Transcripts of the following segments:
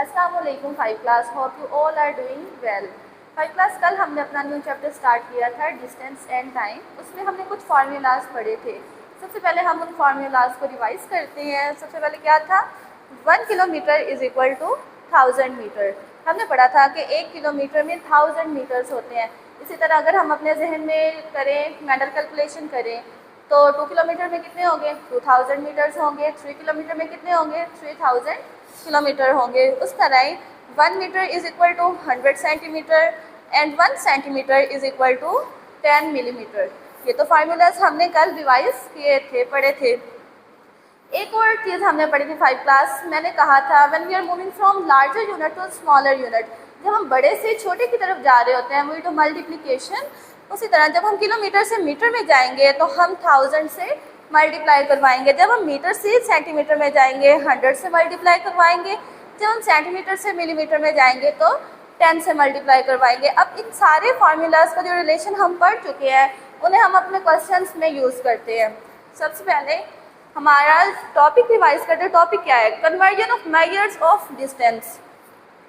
अस्सलाम वालेकुम 5 class, hope you all are doing well. 5 class कल हमने अपना न्यू चैप्टर स्टार्ट किया था डिस्टेंस एंड टाइम। उसमें हमने कुछ फार्मूलाज पढ़े थे। सबसे पहले हम उन फार्मूलाज को रिवाइज करते हैं। सबसे पहले क्या था, 1 kilometre is equal to 1000 metre. हमने पढ़ा था कि 1 किलोमीटर में 1000 मीटर्स होते हैं। इसी तरह अगर हम अपने जहन में करें, मेंटल कैलकुलेशन करें, तो 2 किलोमीटर में कितने होंगे, 2000 मीटर्स होंगे। 3 किलोमीटर में कितने होंगे, 3000 किलोमीटर होंगे। उस तरह ही 1 metre is equal to 100 centimetre and 1 centimetre is equal to 10 millimetre. ये तो फार्मूलाज हमने कल रिवाइज किए थे, पढ़े थे। एक और चीज़ हमने पढ़ी थी 5 क्लास, मैंने कहा था when we are moving from larger unit to smaller unit, जब हम बड़े से छोटे की तरफ जा रहे होते हैं, वही तो मल्टीप्लिकेशन। उसी तरह जब हम किलोमीटर से मीटर में जाएंगे तो हम 1000 से मल्टीप्लाई करवाएंगे। जब हम मीटर से सेंटीमीटर में जाएंगे 100 से मल्टीप्लाई करवाएंगे। जब हम सेंटीमीटर से मिलीमीटर में जाएंगे तो 10 से मल्टीप्लाई करवाएंगे। अब इन सारे फार्मूलाज का जो रिलेशन हम पढ़ चुके हैं उन्हें हम अपने क्वेश्चंस में यूज़ करते हैं। सबसे पहले हमारा टॉपिक रिवाइज करते हैं। टॉपिक क्या है, conversion of measures of distance.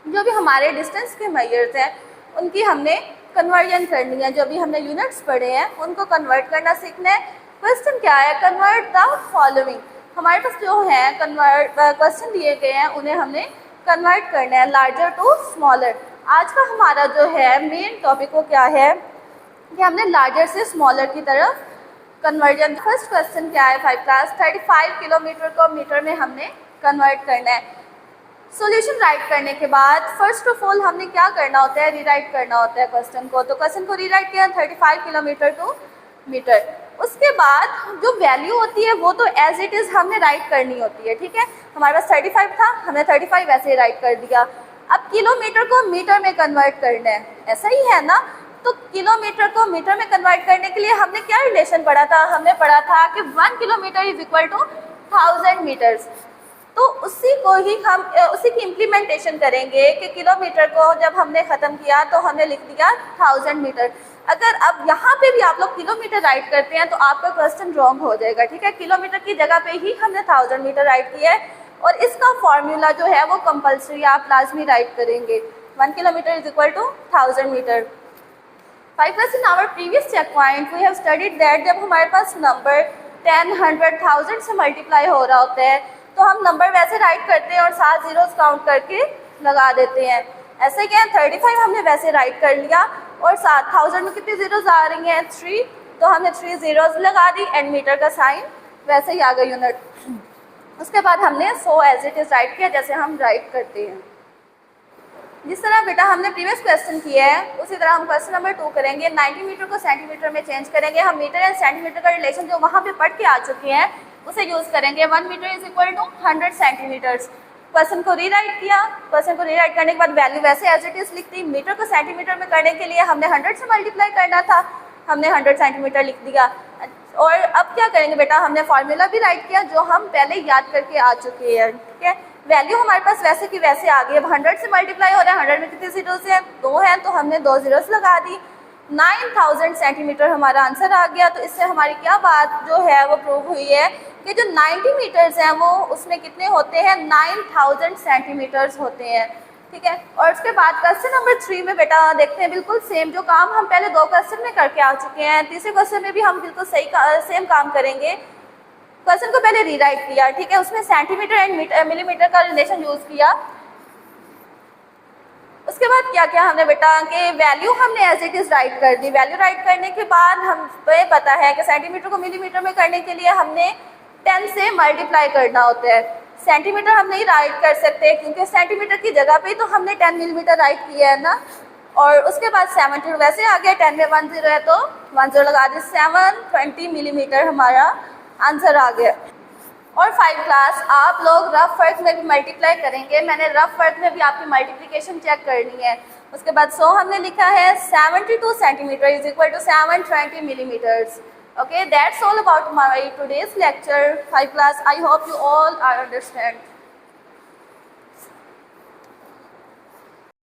जो भी हमारे डिस्टेंस के मेजर्स हैं उनकी हमने कन्वर्जन करनी है। जो भी हमने यूनिट्स पढ़े हैं उनको कन्वर्ट करना सीखना है। क्वेश्चन क्या है, कन्वर्ट द फॉलोइंग। हमारे पास जो है कन्वर्ट क्वेश्चन दिए गए हैं उन्हें हमने कन्वर्ट करना है लार्जर टू स्मॉलर। आज का हमारा जो है मेन टॉपिक वो क्या है कि हमने लार्जर से स्मॉलर की तरफ कन्वर्जन। फर्स्ट क्वेश्चन क्या है 5 क्लास, 35 किलोमीटर को मीटर में हमने कन्वर्ट करना है। सॉल्यूशन राइट करने के बाद फर्स्ट ऑफ ऑल हमने क्या करना होता है, रीराइट करना होता है क्वेश्चन को। तो क्वेश्चन को रीराइट किया 35 किलोमीटर टू मीटर। उसके बाद जो वैल्यू होती है वो तो एज इट इज़ हमने राइट करनी होती है। ठीक है, हमारे पास 35 था, हमने 35 वैसे ही राइट कर दिया। अब किलोमीटर को मीटर में कन्वर्ट करना है, ऐसा ही है ना। तो किलोमीटर को मीटर में कन्वर्ट करने के लिए हमने क्या रिलेशन पढ़ा था, हमने पढ़ा था कि 1 kilometre is equal to 1000 metres. तो उसी को ही हम उसी की इम्प्लीमेंटेशन करेंगे कि किलोमीटर को जब हमने ख़त्म किया तो हमने लिख दिया 1000 मीटर। अगर अब यहाँ पे भी आप लोग किलोमीटर राइट करते हैं तो आपका क्वेश्चन रॉन्ग हो जाएगा। ठीक है, किलोमीटर की जगह पे ही हमने 1000 मीटर राइट किया है और इसका फॉर्मूला जो है वो कंपल्सरी आप लाजमी राइट करेंगे। 1 kilometre is equal to 1000 metre. 5 in our previous check point we have studied that जब हमारे पास नंबर 10, 100, 1000 से मल्टीप्लाई हो रहा होता है तो हम नंबर वैसे राइट करते हैं और 7 जीरोस काउंट करके लगा देते हैं। ऐसे क्या है, 35 हमने वैसे राइट कर लिया और 7000 में कितनी जीरोस आ रही हैं, 3, तो हमने 3 जीरोस लगा दी एंड मीटर का साइन वैसे ही आ गया यूनिट। उसके बाद हमने 100 एज इट इज़ राइट किया जैसे हम राइट करते हैं। जिस तरह बेटा हमने प्रीवियस क्वेश्चन किया है उसी तरह हम क्वेश्चन नंबर 2 करेंगे। 90 मीटर को सेंटीमीटर में चेंज करेंगे। हम मीटर एंड सेंटीमीटर का रिलेशन जो वहाँ पे पढ़ के आ चुके हैं उसे यूज़ करेंगे। 1 metre is equal to 100 centimetres. Question को रीराइट किया। क्वेश्चन को रीराइट करने के बाद वैल्यू वैसे एज इट इज़ लिख दी। मीटर को सेंटीमीटर में करने के लिए हमने 100 से मल्टीप्लाई करना था, हमने 100 सेंटीमीटर लिख दिया। और अब क्या करेंगे बेटा, हमने फार्मूला भी राइट किया जो हम पहले याद करके आ चुके हैं। ठीक है, वैल्यू हमारे पास वैसे की वैसे आ गई। अब 100 से मल्टीप्लाई हो रहा है, 100 में कितने जीरोस हैं, 2 हैं, तो हमने 2 जीरोस लगा दी। 9000 सेंटीमीटर हमारा आंसर आ गया। तो इससे हमारी क्या बात जो है वो प्रूव हुई है कि जो 90 मीटर्स हैं वो उसमें कितने होते हैं, 9000 सेंटीमीटर्स होते हैं। ठीक है, और उसके बाद क्वेश्चन नंबर 3 में बेटा देखते हैं बिल्कुल सेम जो काम हम पहले 2 क्वेश्चन में करके आ चुके हैं, तीसरे क्वेश्चन में भी हम बिल्कुल सेम काम करेंगे। क्वेश्चन को पहले रीराइट किया, ठीक है, उसमें सेंटीमीटर एंड मिलीमीटर का रिलेशन यूज़ किया। उसके बाद क्या किया हमने बेटा कि वैल्यू हमने एज इट इज़ राइट कर दी। वैल्यू राइट करने के बाद हमें पता है कि सेंटीमीटर को मिलीमीटर में करने के लिए हमने 10 से मल्टीप्लाई करना होता है। सेंटीमीटर हम नहीं राइट कर सकते क्योंकि सेंटीमीटर की जगह पे तो हमने 10 मिलीमीटर राइट किया है ना। और उसके बाद 70 वैसे आ गया, 10 में 1 0 है तो 1 0 लगा दी। 720 मिलीमीटर हमारा आंसर आ गया। और 5 क्लास आप लोग रफ वर्क में भी मल्टीप्लाई करेंगे। मैंने रफ वर्क में भी आपकी मल्टीप्लिकेशन चेक करनी है। उसके बाद 100 हमने लिखा है, 72 centimetre is equal to 720 millimetres. Okay, that's all about my today's lecture. 5 class, I hope you all are understand.